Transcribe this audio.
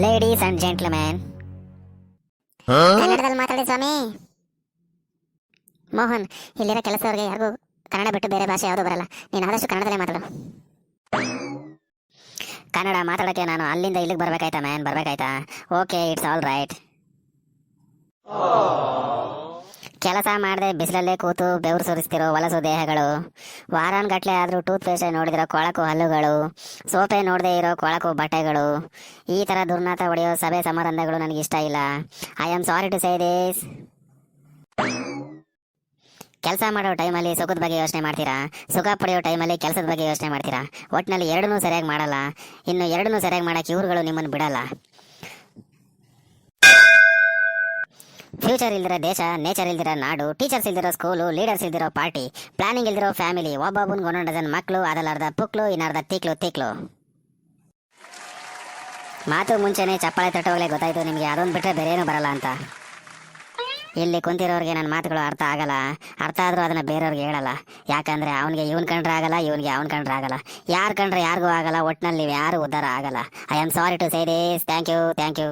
Ladies and gentleman, ಕನ್ನಡದಲ್ಲಿ ಮಾತಾಡಿ ಸ್ವಾಮಿ. ಮೋಹನ್, ಇಲ್ಲಿರೋ ಕೆಲಸದವ್ರಿಗೆ ಯಾರಿಗೂ ಕನ್ನಡ ಬಿಟ್ಟು ಬೇರೆ ಭಾಷೆ ಯಾವುದೂ ಬರಲ್ಲ. ನೀನು ಆದಷ್ಟು ಕನ್ನಡದಲ್ಲೇ ಮಾತಾಡು. ಕನ್ನಡ ಮಾತಾಡೋಕ್ಕೆ ನಾನು ಅಲ್ಲಿಂದ ಇಲ್ಲಿಗೆ ಬರ್ಬೇಕಾಯ್ತಾ ಮ್ಯಾನ್, ಬರ್ಬೇಕಾಯ್ತಾ? Okay, it's all right. ಕೆಲಸ ಮಾಡದೆ ಬಿಸಿಲಲ್ಲೇ ಕೂತು ಬೆವರು ಸುರಿಸ್ತಿರೋ ಹೊಲಸು ದೇಹಗಳು, ವಾರಾನ್ಗಟ್ಲೆ ಆದರೂ ಟೂತ್ ಪೇಸ್ಟ್ ನೋಡಿದಿರೋ ಕೊಳಕು ಹಲ್ಲುಗಳು, ಸೋಪೆ ನೋಡದೆ ಇರೋ ಕೊಳಕು ಬಟ್ಟೆಗಳು, ಈ ಥರ ದುರ್ನಾತ ಹೊಡೆಯೋ ಸಭೆ ಸಮಾರಂಭಗಳು ನನಗೆ ಇಷ್ಟ ಇಲ್ಲ. I am sorry to say this. ಕೆಲಸ ಮಾಡೋ ಟೈಮಲ್ಲಿ ಸುಖದ ಬಗ್ಗೆ ಯೋಚನೆ ಮಾಡ್ತೀರಾ, ಸುಖ ಪಡೆಯೋ ಟೈಮಲ್ಲಿ ಕೆಲಸದ ಬಗ್ಗೆ ಯೋಚನೆ ಮಾಡ್ತೀರಾ. ಒಟ್ಟಿನಲ್ಲಿ ಎರಡನ್ನೂ ಸರಿಯಾಗಿ ಮಾಡಲ್ಲ. ಇನ್ನು ಎರಡನ್ನೂ ಸರಿಯಾಗಿ ಮಾಡೋಕ್ಕೆ ಇವ್ರುಗಳು ನಿಮ್ಮನ್ನು ಬಿಡಲ್ಲ. ಫ್ಯೂಚರ್ ಇಲ್ದಿರೋ ದೇಶ, ನೇಚರ್ ಇಲ್ದಿರೋ ನಾಡು, ಟೀಚರ್ಸ್ ಇಲ್ದಿರೋ ಸ್ಕೂಲು, ಲೀಡರ್ಸ್ ಇಲ್ದಿರೋ ಪಾರ್ಟಿ, ಪ್ಲಾನಿಂಗ್ ಇಲ್ದಿರೋ ಫ್ಯಾಮಿಲಿ, ಒಬ್ಬೊಬ್ಬನಿಗೆ ಒಂದೊಂದು ಡಜನ್ ಮಕ್ಕಳು, ಅದಲ್ಲರ್ಧ ಪುಕ್ಲು, ಇನ್ನರ್ಧ ತಿಕ್ಲು. ಮಾತು ಮುಂಚೆನೆ ಚಪ್ಪಾಳೆ ತಟ್ಟೋಗ್ಲೇ ಗೊತ್ತಾಯ್ತು ನಿಮಗೆ ಅದೊಂದು ಬಿಟ್ಟರೆ ಬೇರೇನೂ ಬರಲ್ಲ ಅಂತ. ಇಲ್ಲಿ ಕುಂತಿರೋರಿಗೆ ನನ್ನ ಮಾತುಗಳು ಅರ್ಥ ಆಗಲ್ಲ. ಅರ್ಥ ಆದರೂ ಅದನ್ನು ಬೇರೆಯವ್ರಿಗೆ ಹೇಳಲ್ಲ. ಯಾಕಂದರೆ ಅವನಿಗೆ ಇವನ್ ಕಂಡ್ರೆ ಆಗಲ್ಲ, ಇವನಿಗೆ ಅವನ್ ಕಂಡ್ರೆ ಆಗಲ್ಲ. ಯಾರು ಕಂಡ್ರೆ ಯಾರಿಗೂ ಆಗಲ್ಲ. ಒಟ್ಟಿನಲ್ಲಿ ನೀವು ಯಾರು ಉದ್ಧಾರ ಆಗಲ್ಲ. I am sorry to say this. Thank you.